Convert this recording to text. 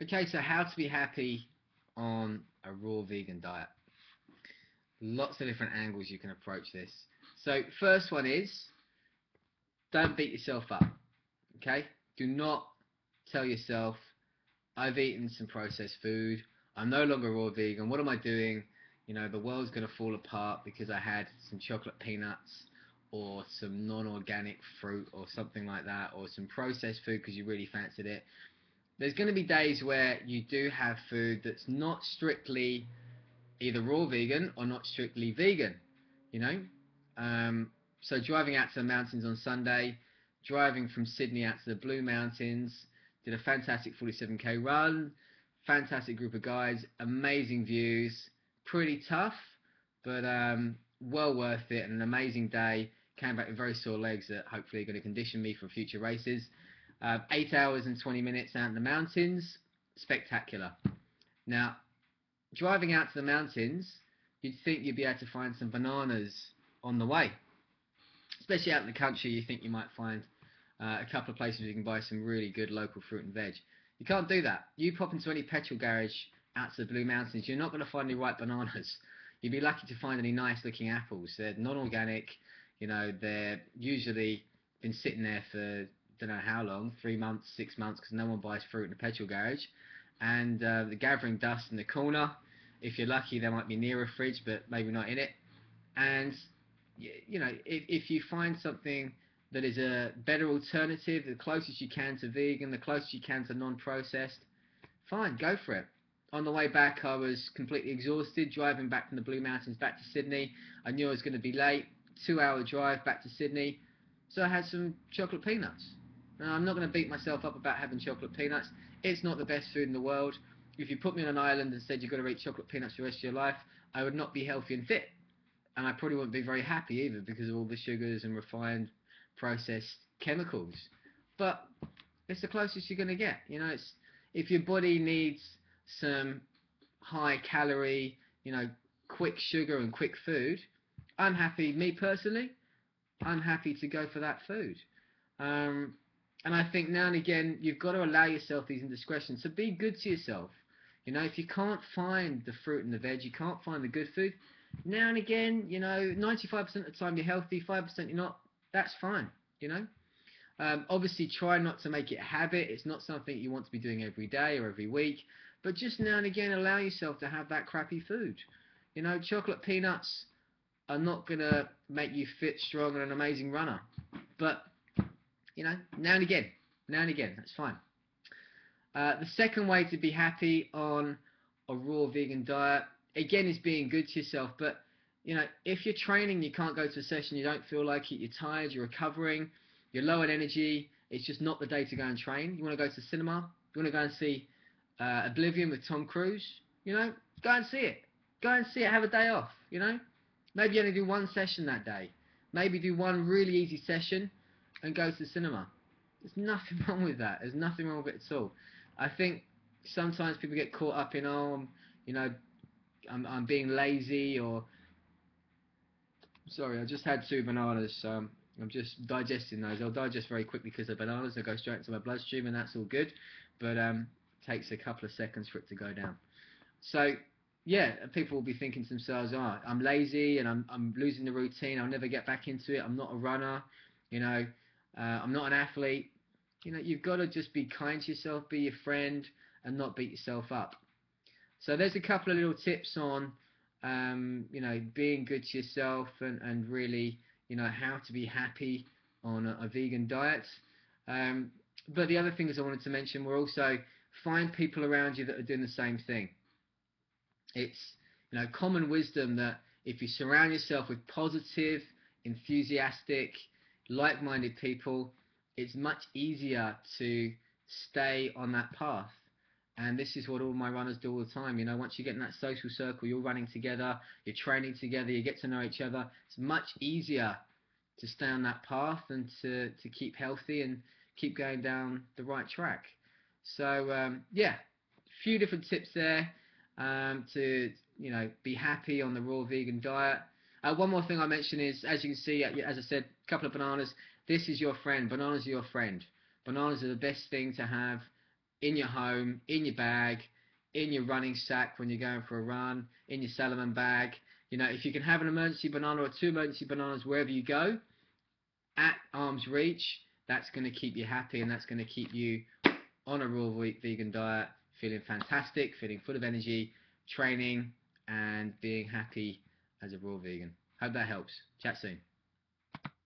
Okay, so how to be happy on a raw vegan diet. Lots of different angles you can approach this. So, first one is don't beat yourself up. Okay? Do not tell yourself, I've eaten some processed food, I'm no longer raw vegan, what am I doing? You know, the world's going to fall apart because I had some chocolate peanuts or some non organic fruit or something like that, or some processed food because you really fancied it. There's going to be days where you do have food that's not strictly either raw vegan or not strictly vegan, you know. So driving out to the mountains on Sunday, driving from Sydney out to the Blue Mountains, did a fantastic 47k run, fantastic group of guys, amazing views, pretty tough, but well worth it, and an amazing day. Came back with very sore legs that hopefully are going to condition me for future races. 8 hours and 20 minutes out in the mountains, spectacular. Now, driving out to the mountains, you'd think you'd be able to find some bananas on the way. Especially out in the country, you think you might find a couple of places where you can buy some really good local fruit and veg. You can't do that. You pop into any petrol garage out to the Blue Mountains, you're not going to find any ripe bananas. You'd be lucky to find any nice looking apples. They're non-organic, you know, they're usually been sitting there for don't know how long, 3 months, 6 months, because no one buys fruit in a petrol garage. And the gathering dust in the corner. If you're lucky, they might be near a fridge, but maybe not in it. And you know, if you find something that is a better alternative, the closest you can to vegan, the closest you can to non-processed, fine, go for it. On the way back, I was completely exhausted, driving back from the Blue Mountains back to Sydney. I knew I was going to be late, 2 hour drive back to Sydney, so I had some chocolate peanuts. Now, I'm not going to beat myself up about having chocolate peanuts. It's not the best food in the world. If you put me on an island and said you've got to eat chocolate peanuts for the rest of your life, I would not be healthy and fit. And I probably wouldn't be very happy either because of all the sugars and refined processed chemicals. But it's the closest you're going to get. You know, it's if your body needs some high calorie, you know, quick sugar and quick food, I'm happy. Me personally, I'm happy to go for that food. Um, and I think now and again you've got to allow yourself these indiscretions. So be good to yourself. You know, if you can't find the fruit and the veg, you can't find the good food. Now and again, you know, 95% of the time you're healthy, 5% you're not. That's fine. You know, obviously, try not to make it a habit. It's not something you want to be doing every day or every week. But just now and again, allow yourself to have that crappy food. You know, chocolate peanuts are not going to make you fit, strong, and an amazing runner. But, you know, now and again, that's fine. The second way to be happy on a raw vegan diet, again, is being good to yourself. But, you know, if you're training, you can't go to a session, you don't feel like it, you're tired, you're recovering, you're low on energy, it's just not the day to go and train. You want to go to the cinema, you want to go and see Oblivion with Tom Cruise, you know, go and see it. Go and see it, have a day off, you know. Maybe you only do one session that day. Maybe do one really easy session and go to the cinema. There's nothing wrong with that. There's nothing wrong with it at all. I think sometimes people get caught up in, oh, you know, I'm being lazy, or sorry, I just had two bananas, so I'm just digesting those. I'll digest very quickly because the bananas will go straight into my bloodstream, and that's all good. But it takes a couple of seconds for it to go down. So yeah, people will be thinking to themselves, "Oh, I'm lazy and I'm losing the routine. I'll never get back into it. I'm not a runner. You know, I'm not an athlete." You know, you've got to just be kind to yourself, be your friend, and not beat yourself up. So there's a couple of little tips on, you know, being good to yourself, and really, you know, how to be happy on a vegan diet. But the other things I wanted to mention were also find people around you that are doing the same thing. It's, you know, common wisdom that if you surround yourself with positive, enthusiastic, like-minded people, it's much easier to stay on that path. And this is what all my runners do all the time. You know, once you get in that social circle, you're running together, you're training together, you get to know each other. It's much easier to stay on that path and to keep healthy and keep going down the right track. So yeah, a few different tips there to, you know, be happy on the raw vegan diet. One more thing I mentioned is, as you can see, as I said, a couple of bananas. This is your friend. Bananas are your friend. Bananas are the best thing to have in your home, in your bag, in your running sack when you're going for a run, in your Salomon bag. You know, if you can have an emergency banana or 2 emergency bananas wherever you go, at arm's reach, that's going to keep you happy, and that's going to keep you on a raw vegan diet, feeling fantastic, feeling full of energy, training, and being happy as a raw vegan. Hope that helps. Chat soon.